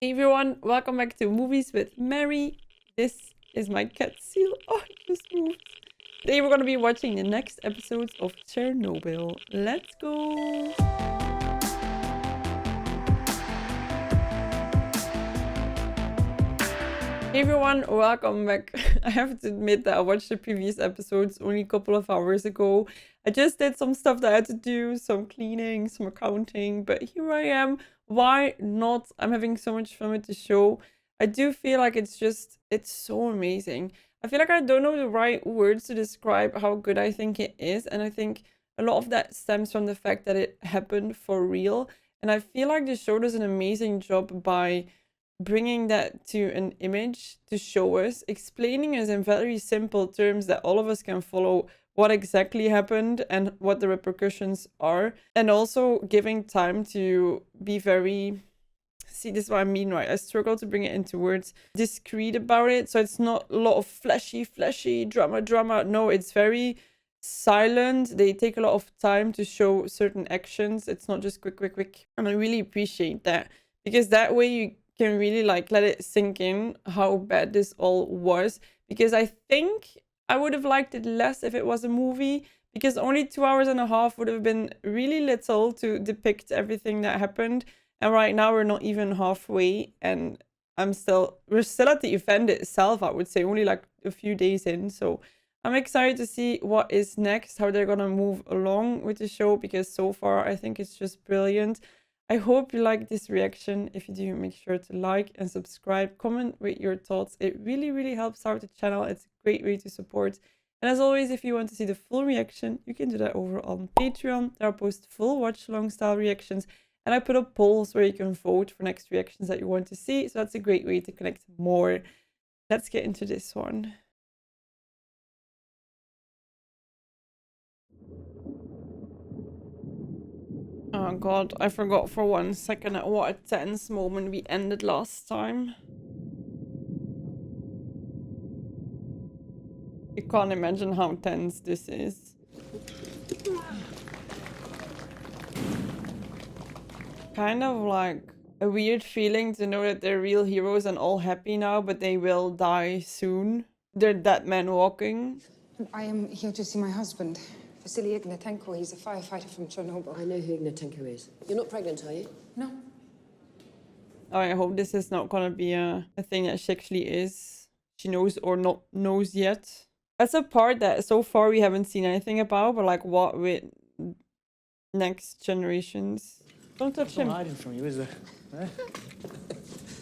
Hey everyone, welcome back to Movies with Mary. This is my cat seal. Oh, it just moved. Today we're gonna be watching the next episodes of Chernobyl. Let's go! Hey everyone, welcome back. I have to admit that I watched the previous episodes only a couple of hours ago. I just did some stuff that I had to do, some cleaning, some accounting, but here I am. Why not? I'm having so much fun with the show. I do feel like it's so amazing. I feel like I don't know the right words to describe how good I think it is, and I think a lot of that stems from the fact that it happened for real. And I feel like the show does an amazing job by bringing that to an image to show us, explaining us in very simple terms that all of us can follow what exactly happened and what the repercussions are, and also giving time to be very, see, this is what I mean, right? I struggle to bring it into words, discreet about it. So it's not a lot of flashy drama. No, it's very silent. They take a lot of time to show certain actions. It's not just quick. And I really appreciate that, because that way you can really like let it sink in how bad this all was. Because I think I would have liked it less if it was a movie, because only 2.5 hours would have been really little to depict everything that happened. And right now we're not even halfway, and we're still at the event itself, I would say, only like a few days in. So I'm excited to see what is next, how they're gonna move along with the show, because so far I think it's just brilliant. I hope you like this reaction. If you do, make sure to like and subscribe, comment with your thoughts. It really helps out the channel. It's a great way to support. And as always, if you want to see the full reaction, you can do that over on Patreon. There I post full watch-along style reactions, and I put up polls where you can vote for next reactions that you want to see. So that's a great way to connect more. Let's get into this one. Oh god, I forgot for 1 second at what a tense moment we ended last time. You can't imagine how tense this is. Kind of like a weird feeling to know that they're real heroes and all happy now, but they will die soon. They're dead men walking. I am here to see my husband, Vasily Ignatenko. He's a firefighter from Chernobyl. I know who Ignatenko is. You're not pregnant, are you? No. Oh, I hope this is not gonna be a thing that she actually is. She knows or not knows yet. That's a part that so far we haven't seen anything about, but like what with next generations. Don't touch him. No hiding from you, is there? Eh?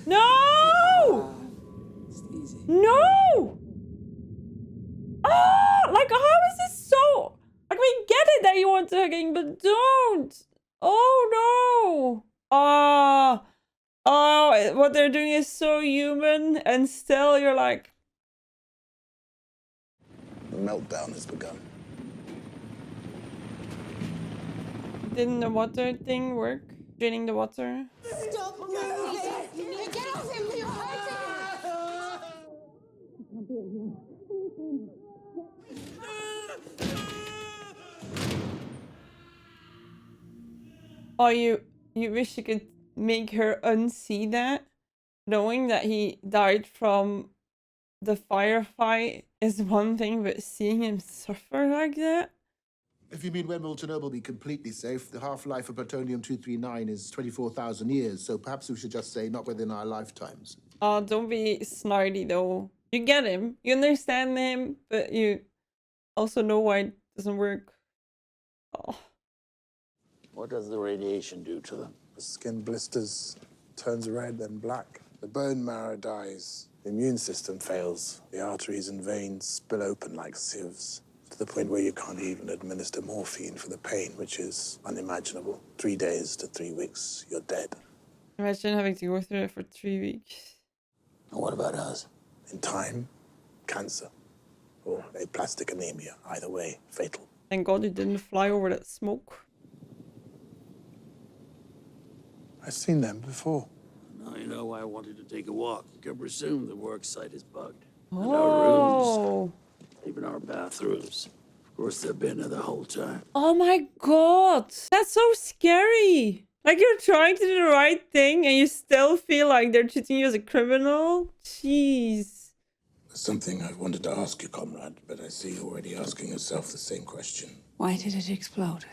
No! It's easy. No! Ah! Like, how is this so... Like, we get it that you want to hugging, but don't! Oh, no! Ah! Oh, what they're doing is so human, and still you're like... The meltdown has begun. Didn't the water thing work? Draining the water? Stop moving! Get off him! You're hurting Oh, you wish you could make her unsee that? Knowing that he died from the firefight is one thing, but seeing him suffer like that? If you mean when will Chernobyl be completely safe, the half-life of plutonium-239 is 24,000 years, so perhaps we should just say not within our lifetimes. Oh, don't be snarly though. You get him, you understand him, but you also know why it doesn't work. Oh. What does the radiation do to them? The skin blisters, turns red and black. The bone marrow dies. The immune system fails. The arteries and veins spill open like sieves, to the point where you can't even administer morphine for the pain, which is unimaginable. 3 days to 3 weeks, you're dead. Imagine having to go through it for 3 weeks. And what about us? In time, cancer or aplastic anemia. Either way, fatal. Thank God you didn't fly over that smoke. I've seen them before. Now you know why I wanted to take a walk. You can presume the work site is bugged. And our rooms, Oh. even our bathrooms. Of course, they've been there the whole time. Oh my God. That's so scary. Like, you're trying to do the right thing and you still feel like they're treating you as a criminal? Jeez. There's something I wanted to ask you, comrade, but I see you're already asking yourself the same question. Why did it explode?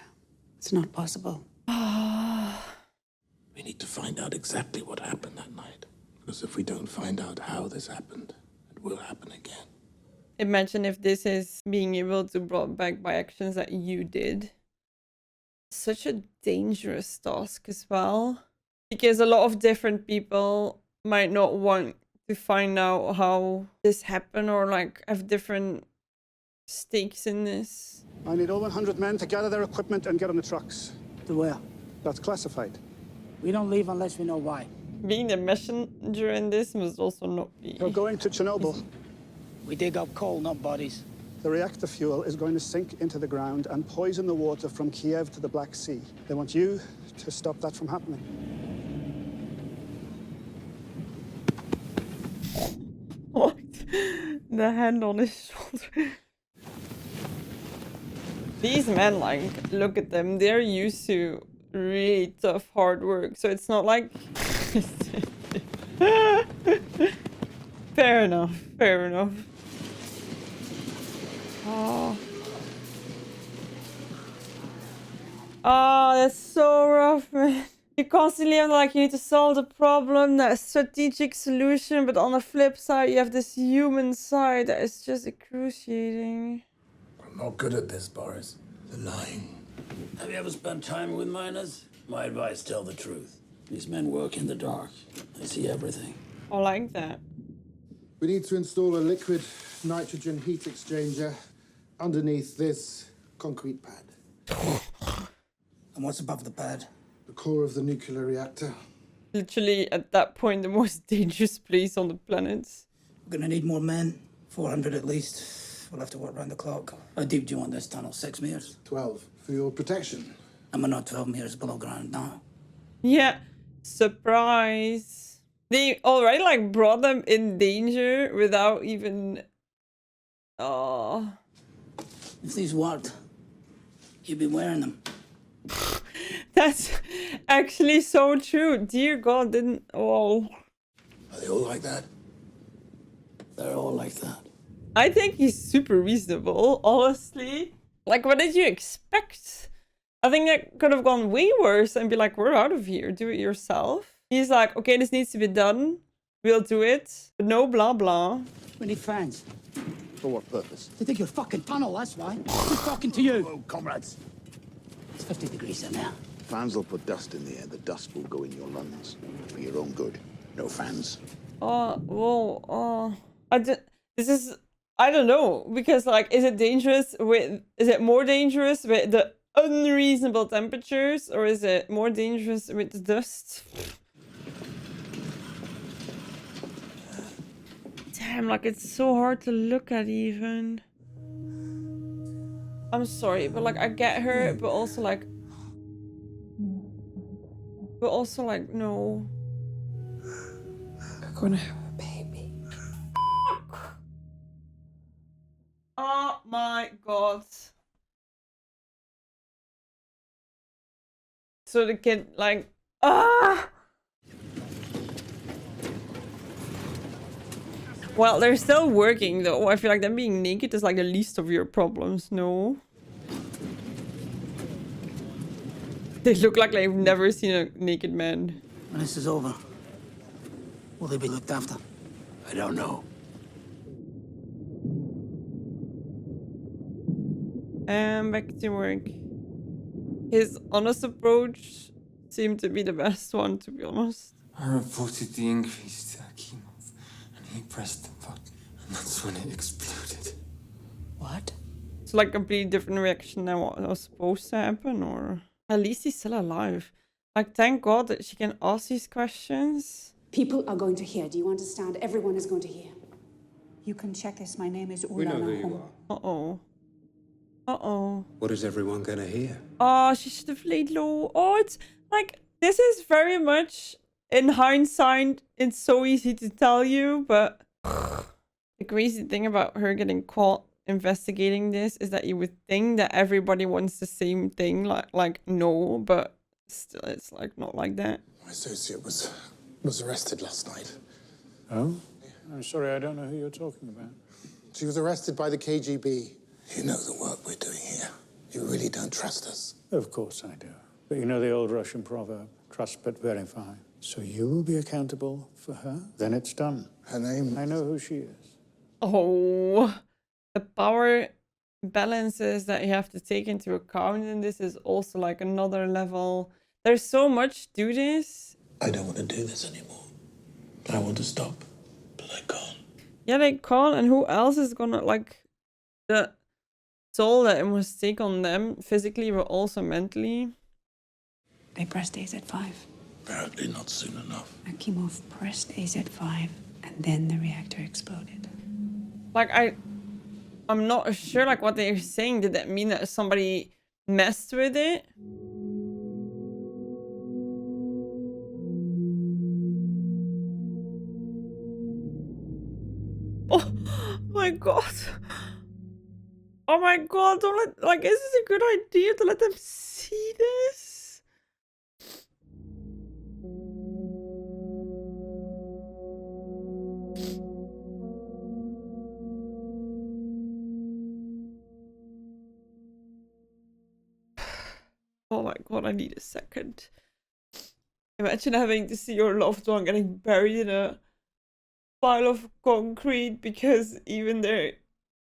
It's not possible. We need to find out exactly what happened that night. Because if we don't find out how this happened, it will happen again. Imagine if this is being able to brought back by actions that you did. Such a dangerous task as well. Because a lot of different people might not want to find out how this happened or like have different stakes in this. I need all 100 men to gather their equipment and get on the trucks. To where? That's classified. We don't leave unless we know why. Being the messenger in this must also not be. You're going to Chernobyl. We dig up coal, not bodies. The reactor fuel is going to sink into the ground and poison the water from Kiev to the Black Sea. They want you to stop that from happening. What? The hand on his shoulder. These men, like, look at them. They're used to really tough, hard work. So it's not like... Fair enough. Fair enough. Oh. Oh, that's so rough, man. You constantly have like, you need to solve the problem, that strategic solution, but on the flip side, you have this human side that is just excruciating. I'm not good at this, Boris. The lying. Have you ever spent time with miners? My advice, tell the truth. These men work in the dark. They see everything. I like that. We need to install a liquid nitrogen heat exchanger underneath this concrete pad. And what's above the pad? The core of the nuclear reactor. Literally, at that point, the most dangerous place on the planet. We're gonna need more men. 400 at least. We'll have to work round the clock. How deep do you want this tunnel? 6 meters? 12. For your protection. And we're not 12 meters below ground now. Yeah, surprise. They already like brought them in danger without even... Oh. If these worked, you'd be wearing them. That's actually so true. Dear God, didn't... Oh. Are they all like that? They're all like that. I think he's super reasonable, honestly. Like, what did you expect? I think that could have gone way worse and be like, we're out of here, do it yourself. He's like, okay, this needs to be done. We'll do it. But no blah blah. We need fans. For what purpose? To dig your fucking tunnel, that's why. Who's talking to you? Oh, comrades. It's 50 degrees in there. Fans will put dust in the air. The dust will go in your lungs. For your own good. No fans. Oh, whoa, oh. This is... I don't know. Because, like, is it dangerous with... Is it more dangerous with the unreasonable temperatures? Or is it more dangerous with the dust? Damn, like, it's so hard to look at even. I'm sorry, but, like, I get her, but also, like... But also, like, no. We're gonna have a baby. Oh my God. So the kid, like, ah! Well, they're still working though. I feel like them being naked is like the least of your problems, no? They look like they've never seen a naked man. When this is over, will they be looked after? I don't know. And back to work. His honest approach seemed to be the best one, to be honest. I reported the increase to Akimov, and he pressed the button, and that's when it exploded. What? It's like a completely different reaction than what was supposed to happen, or... At least he's still alive. Like, thank God that she can ask these questions. People are going to hear. Do you understand? Everyone is going to hear. You can check this. My name is We know who you are. Uh-oh. Uh-oh. What is everyone gonna hear? Oh, she should have laid low. Oh, it's like, this is very much, in hindsight, it's so easy to tell you, but the crazy thing about her getting caught investigating this is that you would think that everybody wants the same thing, like no, but Still, it's like not like that. My associate was arrested last night. Oh? I'm sorry, I don't know who you're talking about. She was arrested by the KGB. You know the work we're doing here. You really don't trust us. Of course I do. But you know the old Russian proverb, trust but verify. So you will be accountable for her? Then it's done. Her name? I know who she is. Oh, the power balances that you have to take into account in this is also like another level. There's so much to this. I don't want to do this anymore. I want to stop, but I can't. Yeah, they can't, and who else is gonna, like, the toll that it must take on them physically but also mentally. They pressed AZ5. Apparently not soon enough. Akimov pressed AZ5, and then the reactor exploded. Like, I'm not sure, like, what they're saying. Did that mean that somebody messed with it? Oh my god. Oh my god, don't let, like, is this a good idea to let them see this? Oh my god, I need a second. Imagine having to see your loved one getting buried in a pile of concrete because even their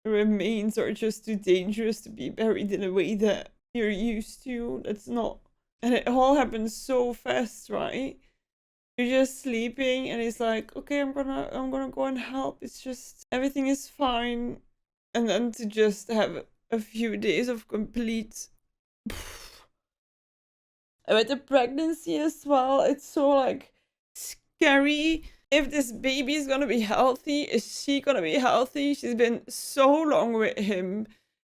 remains are just too dangerous to be buried in a way that you're used to. That's not, and it all happens so fast, right? You're just sleeping and it's like, okay, I'm gonna go and help. It's just everything is fine, and then to just have a few days of complete. With the pregnancy as well, it's so like scary. If this baby is gonna be healthy, is she gonna be healthy? She's been so long with him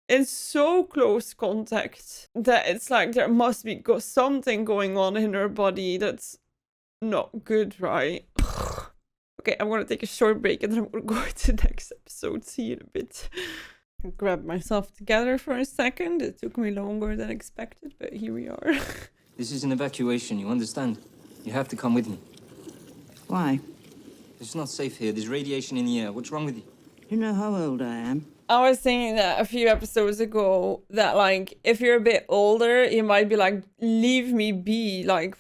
in so close contact that it's like there must be something going on in her body that's not good, right? Okay, I'm gonna take a short break and then I'm gonna go to the next episode. See you in a bit. I grabbed myself together for a second. It took me longer than expected, but here we are. This is an evacuation, you understand? You have to come with me. Why? It's not safe here. There's radiation in the air. What's wrong with you? You know how old I am? I was saying that a few episodes ago, that like, if you're a bit older, you might be like, leave me be. Like,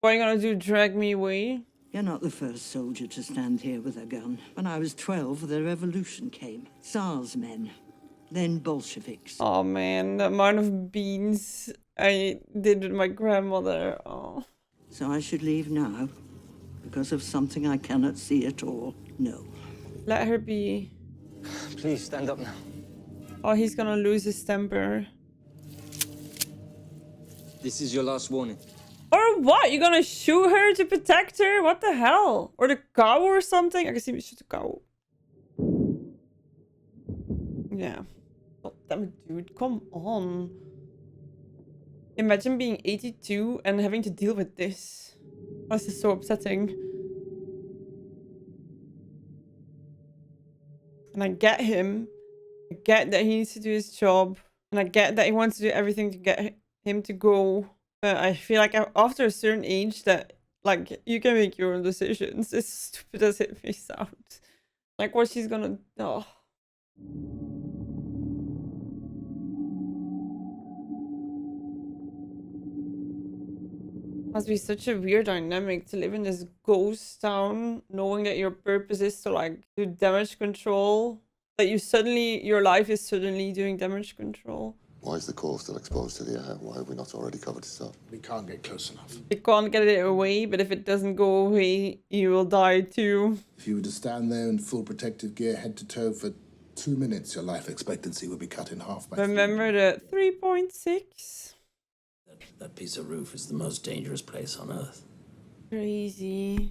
what are you gonna do, drag me away? You're not the first soldier to stand here with a gun. When I was 12, the revolution came. Tsar's men, then Bolsheviks. Oh man, the amount of beans I did with my grandmother. Oh. So I should leave now? Because of something I cannot see at all? No. Let her be. Please, stand up now. Oh, he's gonna lose his temper. This is your last warning. Or what? You're gonna shoot her to protect her? What the hell? Or the cow or something? I can see me shoot the cow. Yeah. Oh, damn it, dude. Come on. Imagine being 82 and having to deal with this. Oh, this is so upsetting. And I get him. I get that he needs to do his job. And I get that he wants to do everything to get him to go. But I feel like after a certain age that, like, you can make your own decisions. As stupid as it may sound. Like, what she's gonna... Oh. Must be such a weird dynamic to live in this ghost town, knowing that your purpose is to, like, do damage control. That you suddenly, your life is suddenly doing damage control. Why is the core still exposed to the air? Why have we not already covered this up? We can't get close enough. You can't get it away, but if it doesn't go away, you will die too. If you were to stand there in full protective gear, head to toe for 2 minutes, your life expectancy would be cut in half by Remember the 3.6? That piece of roof is the most dangerous place on Earth. Crazy.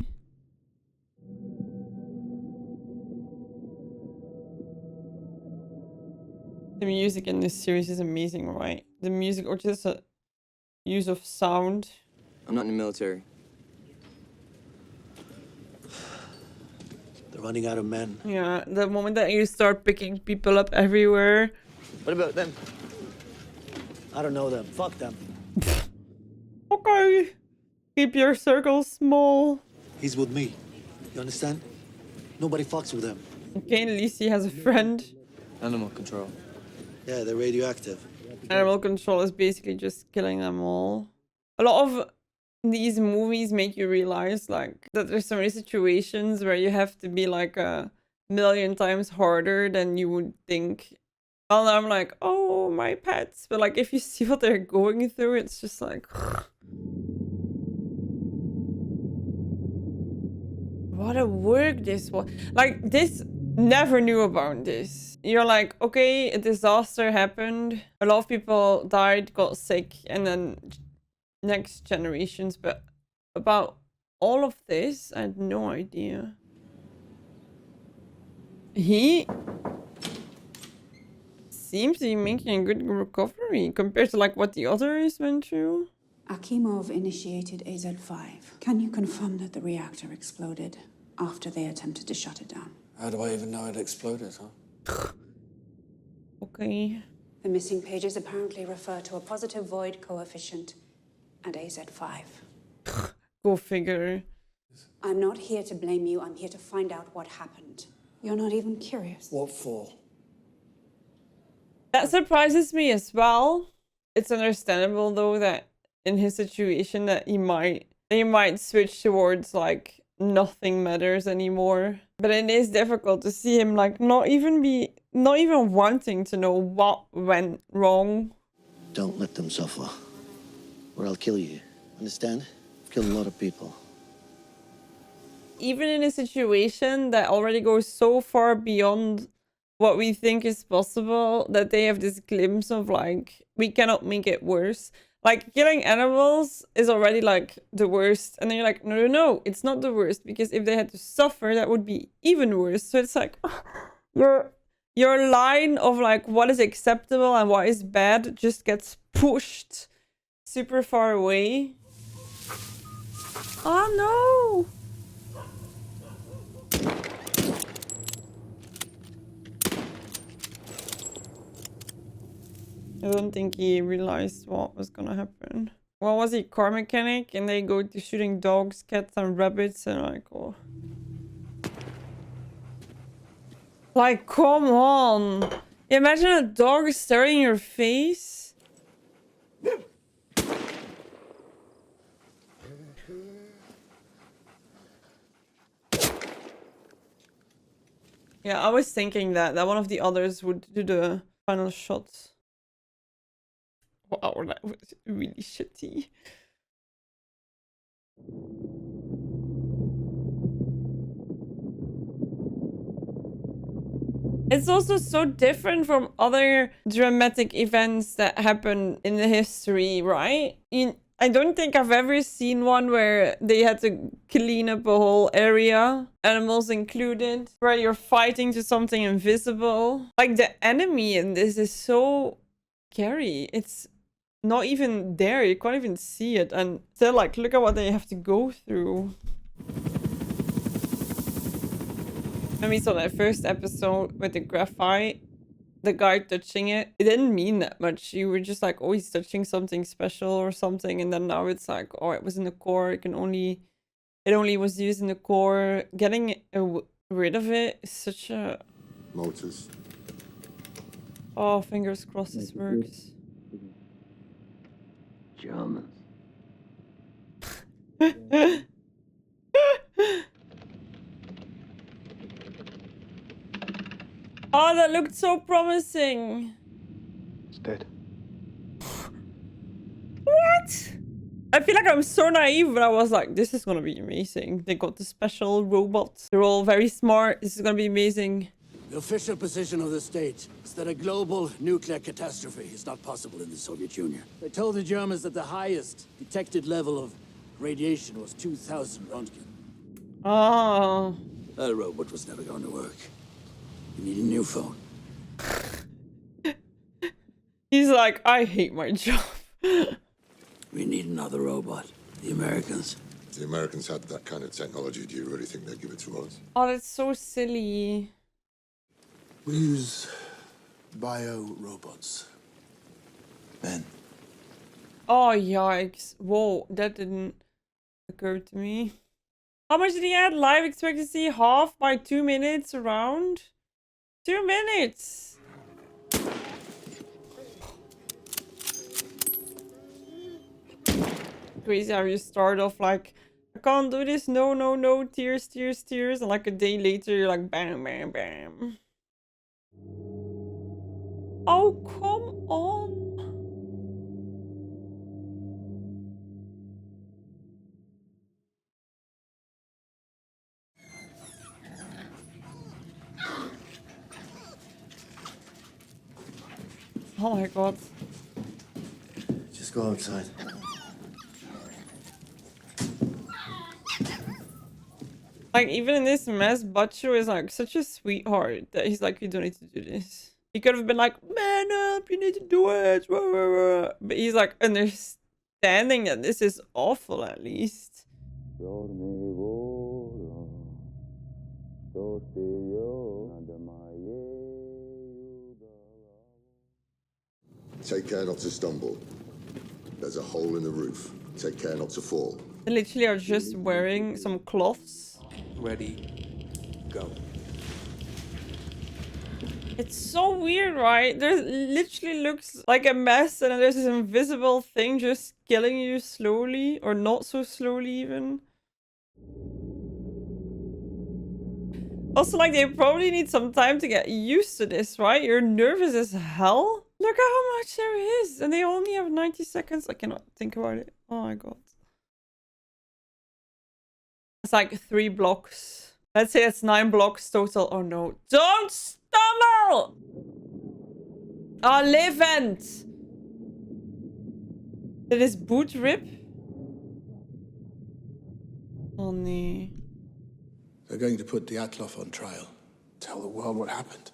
The music in this series is amazing, right? The music, or just a use of sound. I'm not in the military. They're running out of men. Yeah, the moment that you start picking people up everywhere. What about them? I don't know them. Fuck them. Okay. Keep your circle small. He's with me. You understand? Nobody fucks with him. Okay, at least he has a friend. Animal control. Yeah, they're radioactive. Animal control is basically just killing them all. A lot of these movies make you realize like that there's so many situations where you have to be like a million times harder than you would think. And I'm like, oh, my pets. But like if you see what they're going through, it's just like what a work this was. Like this, never knew about this. You're like, okay, a disaster happened. A lot of people died, got sick, and then next generations. But about all of this, I had no idea. He seems to be making a good recovery compared to like what the others went through. Akimov initiated AZ-5. Can you confirm that the reactor exploded after they attempted to shut it down? How do I even know it exploded, huh? Okay. The missing pages apparently refer to a positive void coefficient and AZ-5. Go figure. I'm not here to blame you. I'm here to find out what happened. You're not even curious. What for? That surprises me as well. It's understandable though that in his situation that he might switch towards like nothing matters anymore. But it is difficult to see him like not even wanting to know what went wrong. Don't let them suffer, or I'll kill you. Understand? I've killed a lot of people. Even in a situation that already goes so far beyond what we think is possible, that they have this glimpse of like, we cannot make it worse. Like, killing animals is already like the worst. And then you're like, no, it's not the worst. Because if they had to suffer, that would be even worse. So it's like, your line of like what is acceptable and what is bad just gets pushed super far away. Oh no! I don't think he realized what was gonna happen. What was he, car mechanic? And they go to shooting dogs, cats, and rabbits, and like, oh. Like, come on! Imagine a dog staring in your face. Yeah, I was thinking that one of the others would do the final shot. Wow, that was really shitty. It's also so different from other dramatic events that happen in the history, right? I don't think I've ever seen one where they had to clean up a whole area, animals included, where you're fighting to something invisible. Like, the enemy in this is so scary. It's not even there. You can't even see it. And still, like, look at what they have to go through. When we saw that first episode with the graphite, the guy touching it, it didn't mean that much. You were just like, oh, he's touching something special or something. And then now it's like, oh, it was in the core. It only was used in the core. Getting rid of it is such a... Motors. Oh, fingers crossed this works. Germans. Oh, that looked so promising. It's dead. What? I feel like I'm so naive, but I was like, this is gonna be amazing. They got the special robots. They're all very smart. This is gonna be amazing. The official position of the state is that a global nuclear catastrophe is not possible in the Soviet Union. They told the Germans that the highest detected level of radiation was 2,000 Röntgen. Oh. That robot was never going to work. You need a new phone. He's like, I hate my job. We need another robot. The Americans. If the Americans had that kind of technology, do you really think they'd give it to us? Oh, that's so silly. We use bio-robots. Men. Oh, yikes. Whoa, that didn't occur to me. How much did he add? Life expectancy half by 2 minutes around? 2 minutes! Crazy how you start off like, I can't do this, no, no, no, tears, tears, tears, and like a day later you're like, bam, bam, bam. Oh, come on. Oh my god. Just go outside. Like, even in this mess, Bacho is like such a sweetheart that he's like, you don't need to do this. He could have been like, man up, you need to do it. But he's like understanding that this is awful at least. Take care not to stumble. There's a hole in the roof. Take care not to fall. They literally are just wearing some cloths. Ready, go. It's so weird, right? There literally looks like a mess and then there's this invisible thing just killing you slowly, or not so slowly even. Also, like, they probably need some time to get used to this, right? You're nervous as hell. Look at how much there is. And they only have 90 seconds. I cannot think about it. Oh my god. It's like 3 blocks. Let's say it's 9 blocks total. Oh no. Don't stumble! Oh, Levent! Did his boot rip? Oh no. They're going to put Dyatlov on trial. Tell the world what happened.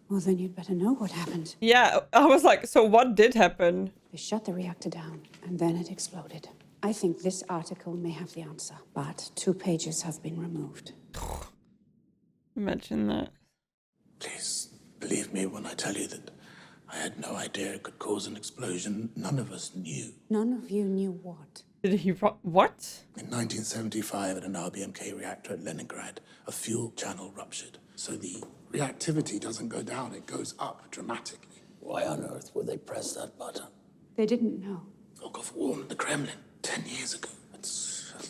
Well, then you'd better know what happened. Yeah, I was like, so what did happen? They shut the reactor down, and then it exploded. I think this article may have the answer, but 2 pages have been removed. Imagine that. Please, believe me when I tell you that I had no idea it could cause an explosion. None of us knew. None of you knew what? Did he... What? In 1975, at an RBMK reactor at Leningrad, a fuel channel ruptured. So the reactivity doesn't go down, it goes up dramatically. Why on earth would they press that button? They didn't know. Volkov warned the Kremlin 10 years ago.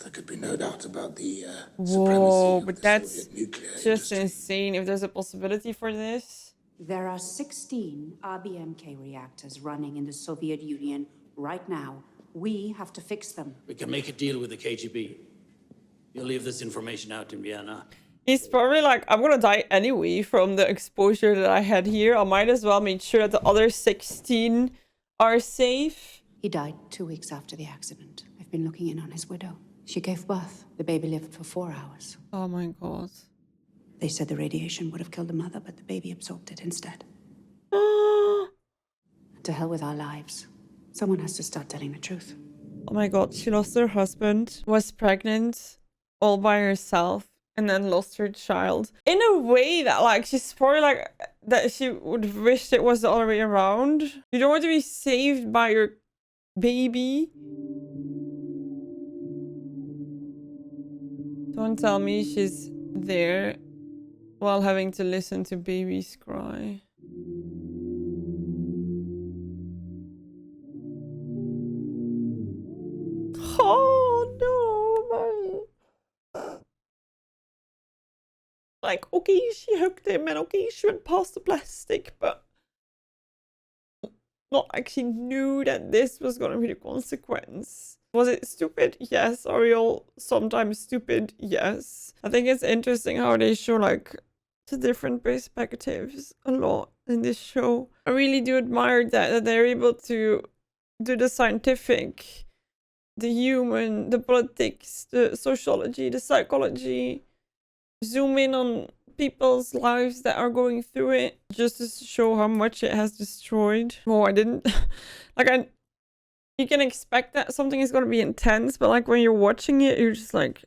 There could be no doubt about the Whoa, supremacy but of the that's Soviet nuclear just industry. insane if there's a possibility for this. There are 16 RBMK reactors running in the Soviet Union right now. We have to fix them. We can make a deal with the KGB. You'll leave this information out in Vienna. He's probably like, I'm gonna die anyway from the exposure that I had here. I might as well make sure that the other 16 are safe. He died 2 weeks after the accident. I've been looking in on his widow. She gave birth. The baby lived for 4 hours. Oh my god. They said the radiation would have killed the mother, but the baby absorbed it instead. To hell with our lives. Someone has to start telling the truth. Oh my god, she lost her husband, was pregnant all by herself, and then lost her child. In a way that, like, she's probably like, that she would have wished it was the other way around. You don't want to be saved by your baby. Don't tell me she's there while having to listen to babies cry. Oh no, man. Like, okay, she hooked him and okay, she went past the plastic, but not actually knew that this was gonna be the consequence. Was it stupid? Yes. Are we all sometimes stupid? Yes. I think it's interesting how they show like the different perspectives a lot in this show. I really do admire that they're able to do the scientific, the human, the politics, the sociology, the psychology, zoom in on people's lives that are going through it just to show how much it has destroyed. Oh, I didn't like you can expect that something is going to be intense, but like when you're watching it, you're just like,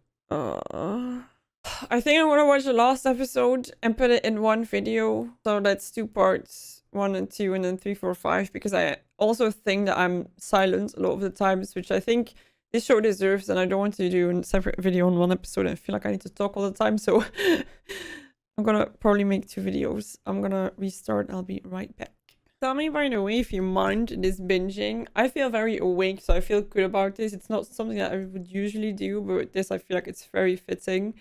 I think I'm gonna watch the last episode and put it in one video. So that's 2 parts, 1 and 2, and then 3, 4, 5. Because I also think that I'm silent a lot of the times, which I think this show deserves, and I don't want to do a separate video on one episode. I feel like I need to talk all the time, so I'm gonna probably make 2 videos. I'm gonna restart. I'll be right back. Tell me, by the way, if you mind this binging. I feel very awake, so I feel good about this. It's not something that I would usually do, but with this, I feel like it's very fitting.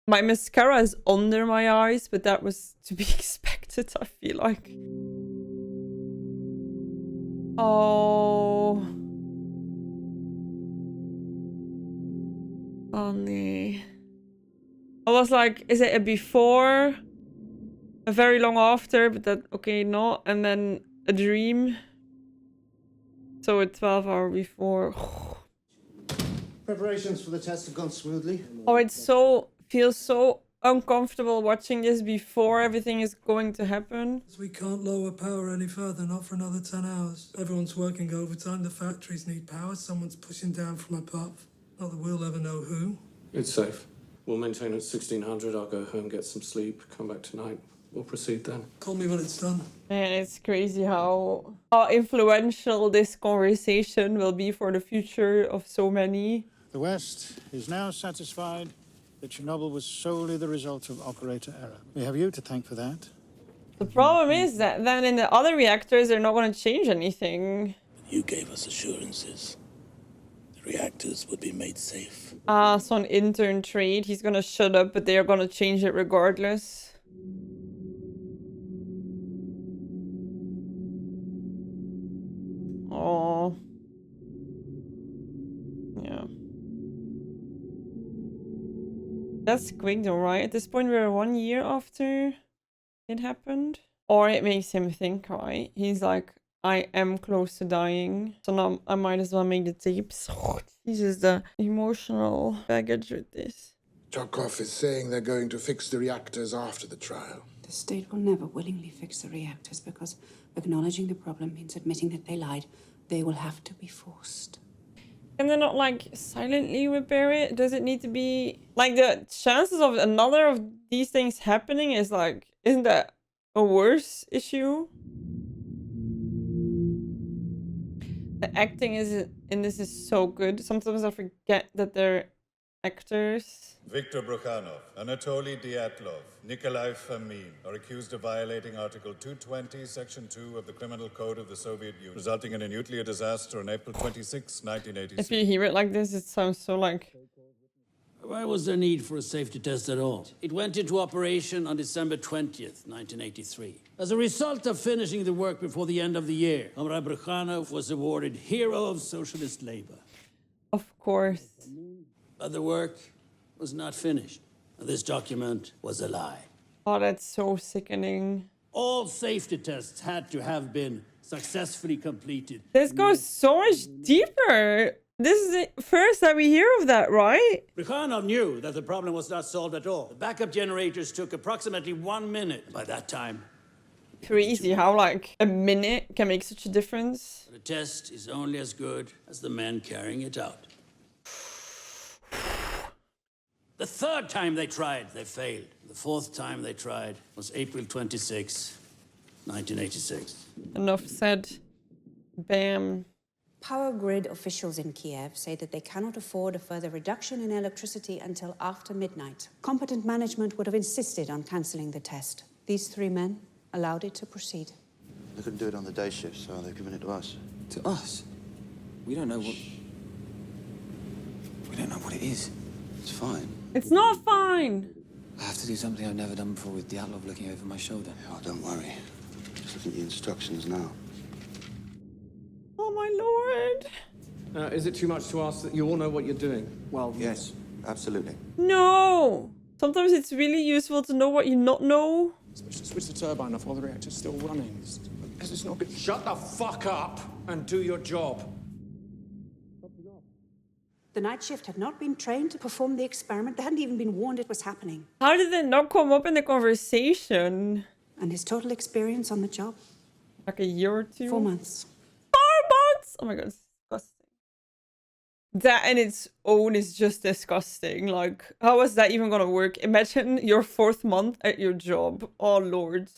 My mascara is under my eyes, but that was to be expected, I feel like. Oh. Oh, no. I was like, is it a before? A very long after, but that, okay, not. And then a dream. So a 12-hour before. Preparations for the test have gone smoothly. Oh, it's so, feels so uncomfortable watching this before everything is going to happen. We can't lower power any further, not for another 10 hours. Everyone's working overtime, the factories need power, someone's pushing down from above. Not that we'll ever know who. It's safe. We'll maintain at 1600. I'll go home, get some sleep, come back tonight. We'll proceed then. Call me when it's done. Man, it's crazy how influential this conversation will be for the future of so many. The West is now satisfied that Chernobyl was solely the result of operator error. We have you to thank for that. The problem is that then in the other reactors, they're not going to change anything. You gave us assurances. The reactors would be made safe. Ah, so an intern trade. He's going to shut up, but they're going to change it regardless. Oh. Yeah. That's quick though, right? At this point, we're 1 year after it happened. Or it makes him think, right? He's like, I am close to dying. So now I might as well make the tapes. Jesus, the emotional baggage with this. Chokov is saying they're going to fix the reactors after the trial. The state will never willingly fix the reactors because acknowledging the problem means admitting that they lied. They will have to be forced. Can they not, like, silently repair it? Does it need to be... Like, the chances of another of these things happening is, like... Isn't that a worse issue? The acting in this is so good. Sometimes I forget that they're actors. Viktor Brukhanov, Anatoly Dyatlov, Nikolai Fomin are accused of violating Article 220, Section 2 of the Criminal Code of the Soviet Union, resulting in a nuclear disaster on April 26, 1986. If you hear it like this, it sounds so like... Why was there need for a safety test at all? It went into operation on December 20th, 1983. As a result of finishing the work before the end of the year, Comrade Brukhanov was awarded Hero of Socialist Labor. Of course. But the work was not finished. This document was a lie. Oh, that's so sickening. All safety tests had to have been successfully completed. This goes so much deeper. This is the first that we hear of that, right? Brukhanov knew that the problem was not solved at all. The backup generators took approximately 1 minute. By that time, crazy how, like, a minute can make such a difference. the test is only as good as the men carrying it out. The third time they tried, they failed. The fourth time they tried was April 26, 1986. Enough said. Bam. Power grid officials in Kiev say that they cannot afford a further reduction in electricity until after midnight. Competent management would have insisted on cancelling the test. These 3 men allowed it to proceed. They couldn't do it on the day shift, so they've given it to us. To us? We don't know what... We don't know what it is. It's fine. It's not fine. I have to do something I've never done before with Dyatlov looking over my shoulder. Oh, don't worry. Just look at the instructions now. Oh my lord. Is it too much to ask that you all know what you're doing? Well, yes, absolutely. No. Sometimes it's really useful to know what you not know. Switch the turbine off while the reactor's still running. It's not good. Shut the fuck up and do your job. The night shift had not been trained to perform the experiment. They hadn't even been warned it was happening. How did it not come up in the conversation? And his total experience on the job? Like a year or 2? 4 months. 4 months? Oh my god, it's disgusting. That in its own is just disgusting. Like, how is that even gonna work? Imagine your 4th month at your job. Oh, Lord.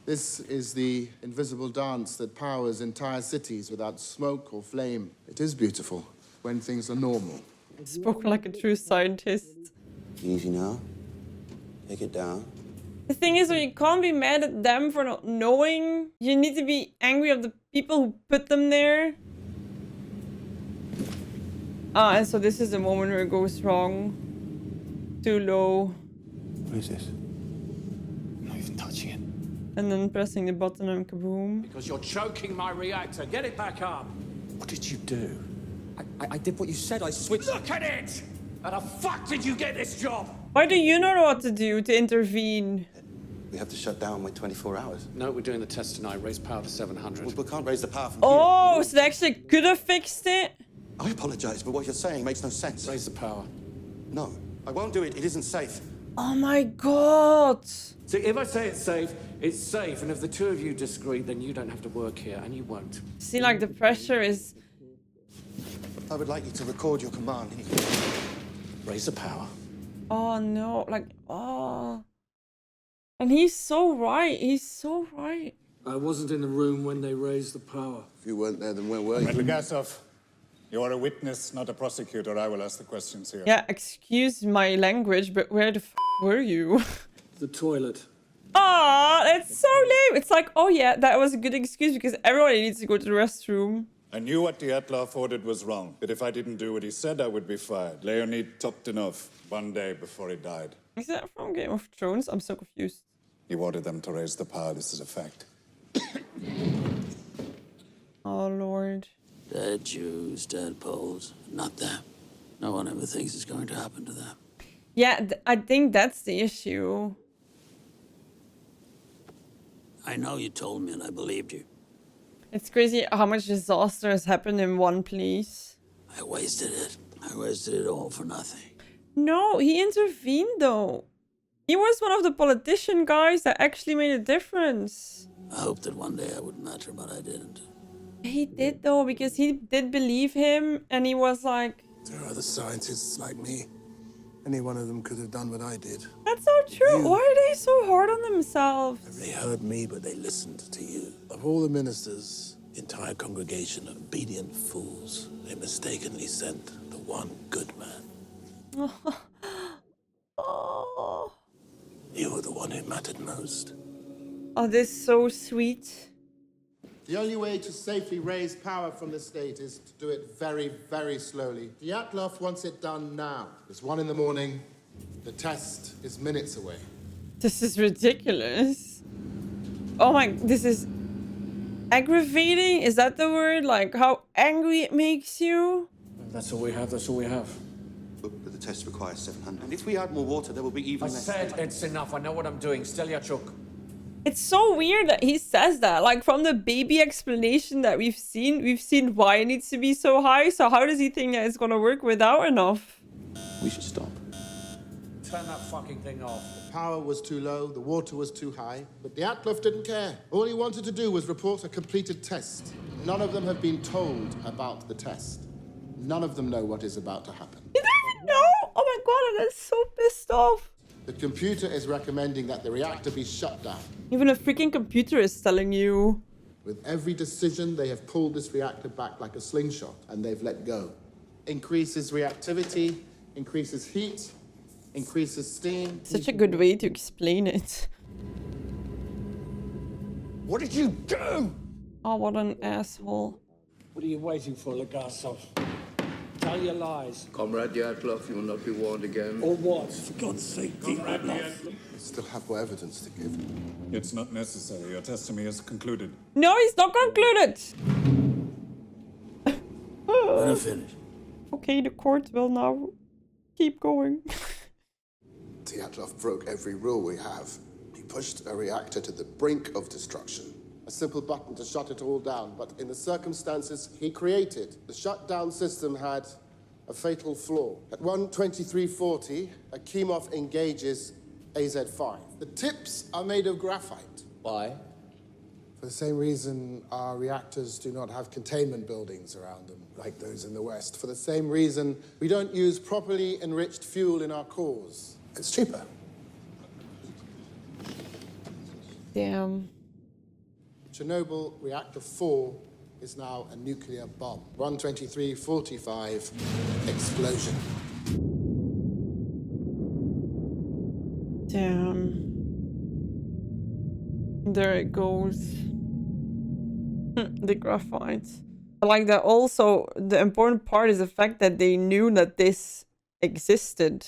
This is the invisible dance that powers entire cities without smoke or flame. It is beautiful when things are normal. Spoken like a true scientist. Easy now. Take it down. The thing is, you can't be mad at them for not knowing. You need to be angry at the people who put them there. Ah, and so this is the moment where it goes wrong. Too low. What is this? I'm not even touching it. And then pressing the button and kaboom. Because you're choking my reactor. Get it back up. What did you do? I did what you said. I switched. Look at it! How the fuck did you get this job? Why do you know what to do to intervene? We have to shut down within 24 hours. No, we're doing the test tonight. Raise power to 700. We can't raise the power from Oh, so they actually could have fixed it? I apologize, but what you're saying makes no sense. Raise the power. No, I won't do it. It isn't safe. Oh my god. See, if I say it's safe, and if the two of you disagree, then you don't have to work here, and you won't. See, like, the pressure is... I would like you to record your command. Raise the power. Oh no, like, oh. And he's so right, he's so right. I wasn't in the room when they raised the power. If you weren't there, then where were you? Medligasov, you are a witness, not a prosecutor. I will ask the questions here. Yeah, excuse my language, but where the f were you? The toilet. Ah, that's so lame. It's like, oh yeah, that was a good excuse because everybody needs to go to the restroom. I knew what Dyatlov ordered was wrong, but if I didn't do what he said, I would be fired. Leonid Toptonov, 1 day before he died. Is that from Game of Thrones? I'm so confused. He ordered them to raise the power. This is a fact. Oh, Lord. Dead Jews, dead Poles. Not them. No one ever thinks it's going to happen to them. Yeah, I think that's the issue. I know you told me and I believed you. It's crazy how much disaster has happened in one place. I wasted it. I wasted it all for nothing. No, he intervened though. He was one of the politician guys that actually made a difference. I hoped that one day I would matter, but I didn't. He did though, because he did believe him and he was like... There are other scientists like me. Any one of them could have done what I did. That's so true. Why are they so hard on themselves? They heard me, but they listened to you. Of all the ministers, the entire congregation of obedient fools, they mistakenly sent the one good man. Oh. You were the one who mattered most. Oh, this is so sweet. The only way to safely raise power from the state is to do it very, very slowly. Dyatlov wants it done now. It's 1 in the morning. The test is minutes away. This is ridiculous. Oh my, this is aggravating. Is that the word? Like how angry it makes you? That's all we have, that's all we have. But the test requires 700. And if we add more water, there will be even less. I said it's enough. I know what I'm doing. Stelyachuk. It's so weird that he says that. Like from the baby explanation that we've seen why it needs to be so high. So how does he think that it's gonna work without enough? We should stop. Turn that fucking thing off. The power was too low, the water was too high, but Dyatlov didn't care. All he wanted to do was report a completed test. None of them have been told about the test. None of them know what is about to happen. You don't even know? Oh my god, I'm so pissed off. The computer is recommending that the reactor be shut down. Even a freaking computer is telling you. With every decision, they have pulled this reactor back like a slingshot, and they've let go. Increases reactivity, increases heat, increases steam. Such a good way to explain it. What did you do? Oh, what an asshole. What are you waiting for, Legasov? Tell your lies. Comrade Dyatlov, you will not be warned again. Or what? For God's sake, Comrade Dyatlov. I still have more evidence to give. It's not necessary. Your testimony is concluded. No, he's not concluded. Let him finish. Okay, the court will now keep going. Dyatlov broke every rule we have. He pushed a reactor to the brink of destruction. A simple button to shut it all down, but in the circumstances he created, the shutdown system had a fatal flaw. At 1:23:40, Akimov engages AZ5. The tips are made of graphite. Why? For the same reason our reactors do not have containment buildings around them, like those in the West. For the same reason we don't use properly enriched fuel in our cores. It's cheaper. Damn. Chernobyl Reactor 4 is now a nuclear bomb. 123:45, explosion. Damn. There it goes. The graphite. I like that also. The important part is the fact that they knew that this existed,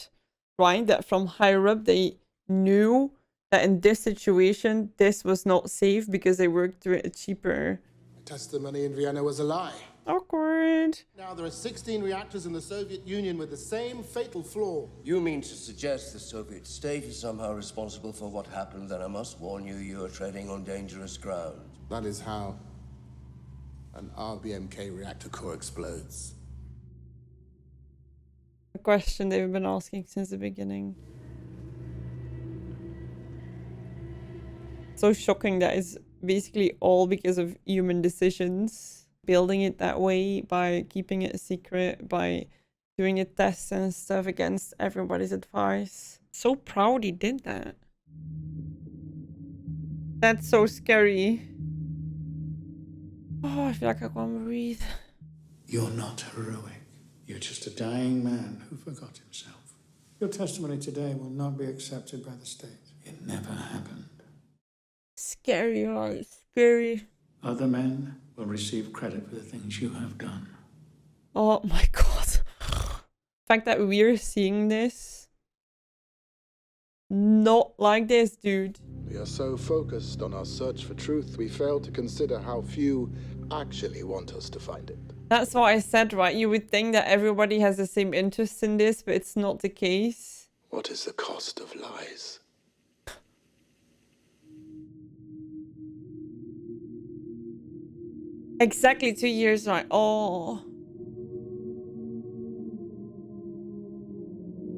right? That from higher up they knew that in this situation this was not safe because they worked through it cheaper. Testimony in Vienna was a lie. Awkward. Now there are 16 reactors in the Soviet Union with the same fatal flaw. You mean to suggest the Soviet state is somehow responsible for what happened? Then I must warn you, you are treading on dangerous ground. That is how an RBMK reactor core explodes. A question they've been asking since the beginning. So shocking that it's basically all because of human decisions. Building it that way, by keeping it a secret, by doing the tests and stuff against everybody's advice. So proud he did that. That's so scary. Oh, I feel like I can't breathe. You're not heroic. You're just a dying man who forgot himself. Your testimony today will not be accepted by the state. It never happened. Scary, oh, scary. Other men will receive credit for the things you have done. Oh my god. The fact that we're seeing this. Not like this, dude. We are so focused on our search for truth, we fail to consider how few actually want us to find it. That's what I said, right? You would think that everybody has the same interest in this, but it's not the case. What is the cost of lies? Exactly 2 years, right? Oh.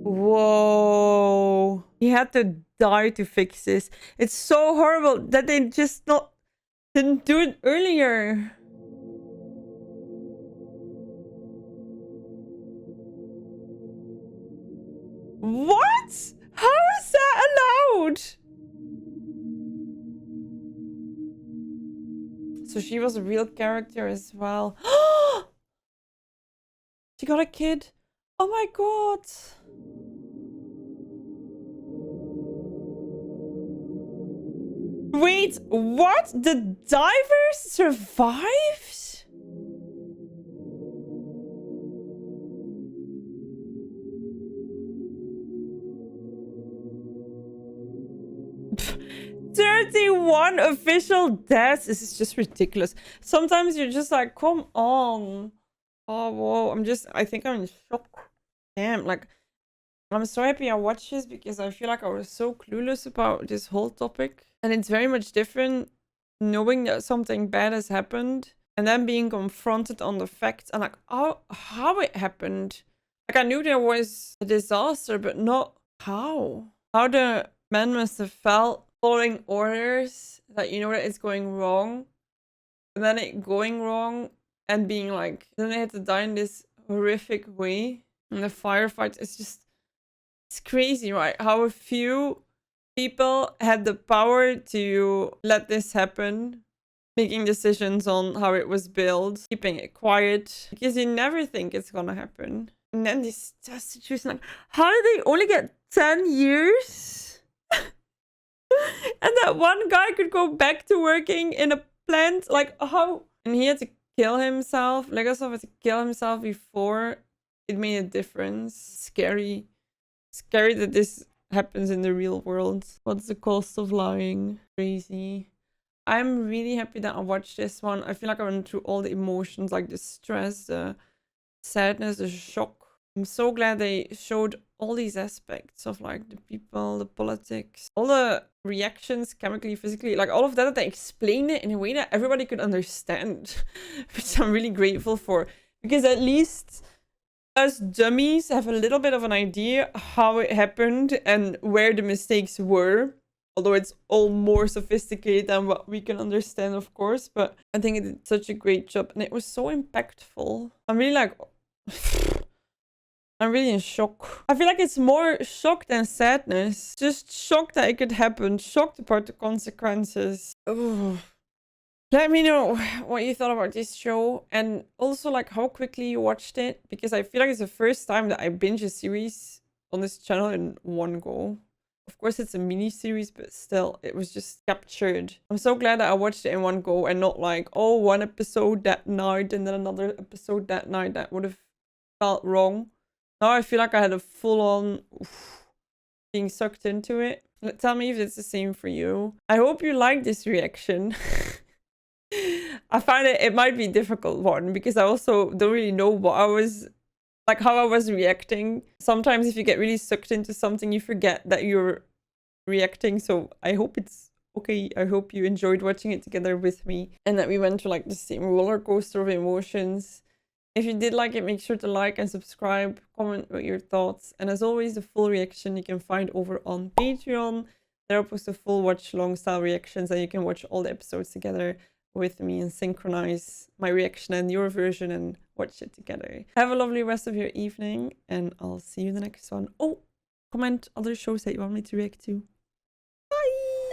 Whoa. He had to die to fix this. It's so horrible that they just didn't do it earlier. What? How is that allowed? So she was a real character as well. She got a kid. Oh my god. Wait, what? The divers survived? Pff, 31 official deaths. This is just ridiculous. Sometimes you're just like, come on. Oh, whoa. I think I'm in shock. Damn, like, I'm so happy I watched this because I feel like I was so clueless about this whole topic. And it's very much different knowing that something bad has happened and then being confronted on the facts and like, how it happened. Like, I knew there was a disaster, but not how. How the men must have felt following orders that you know that it's going wrong. And then it going wrong and being like, then they had to die in this horrific way. And the firefight is just, it's crazy, right? How a few people had the power to let this happen, making decisions on how it was built, keeping it quiet, because you never think it's gonna happen. And then this situation, like, how did they only get 10 years? And that one guy could go back to working in a plant, like, how? And he had to kill himself. Legasov had to kill himself before it made a difference. Scary. Scary that this happens in the real world. What's the cost of lying? Crazy. I'm really happy that I watched this one. I feel like I went through all the emotions, like the stress, the sadness, the shock. I'm so glad they showed all these aspects of like the people, the politics, all the reactions, chemically, physically, like all of that they explained it in a way that everybody could understand, which I'm really grateful for, because at least us dummies have a little bit of an idea how it happened and where the mistakes were Although it's all more sophisticated than what we can understand, of course. But I think it did such a great job. And it was so impactful. I'm really like... I'm really in shock. I feel like it's more shock than sadness. Just shocked that it could happen. Shocked about the consequences. Ugh. Let me know what you thought about this show. And also like how quickly you watched it. Because I feel like it's the first time that I binge a series on this channel in one go. Of course it's a mini series, but still it was just captured. I'm so glad that I watched it in one go and not like, oh, one episode that night and then another episode that night. That would have felt wrong. Now I feel like I had a full-on being sucked into it. Tell me if it's the same for you. I hope you like this reaction. I find it might be a difficult one because I also don't really know what I was, like how I was reacting. Sometimes if you get really sucked into something, you forget that you're reacting. So I hope it's okay. I hope you enjoyed watching it together with me and that we went to like the same roller coaster of emotions. If you did like it, make sure to like and subscribe, comment with your thoughts. And as always, the full reaction you can find over on Patreon. There I'll post the full watch-along style reactions and you can watch all the episodes together with me and synchronize my reaction and your version and watch it together. Have a lovely rest of your evening and I'll see you in the next one. Oh, comment other shows that you want me to react to. Bye!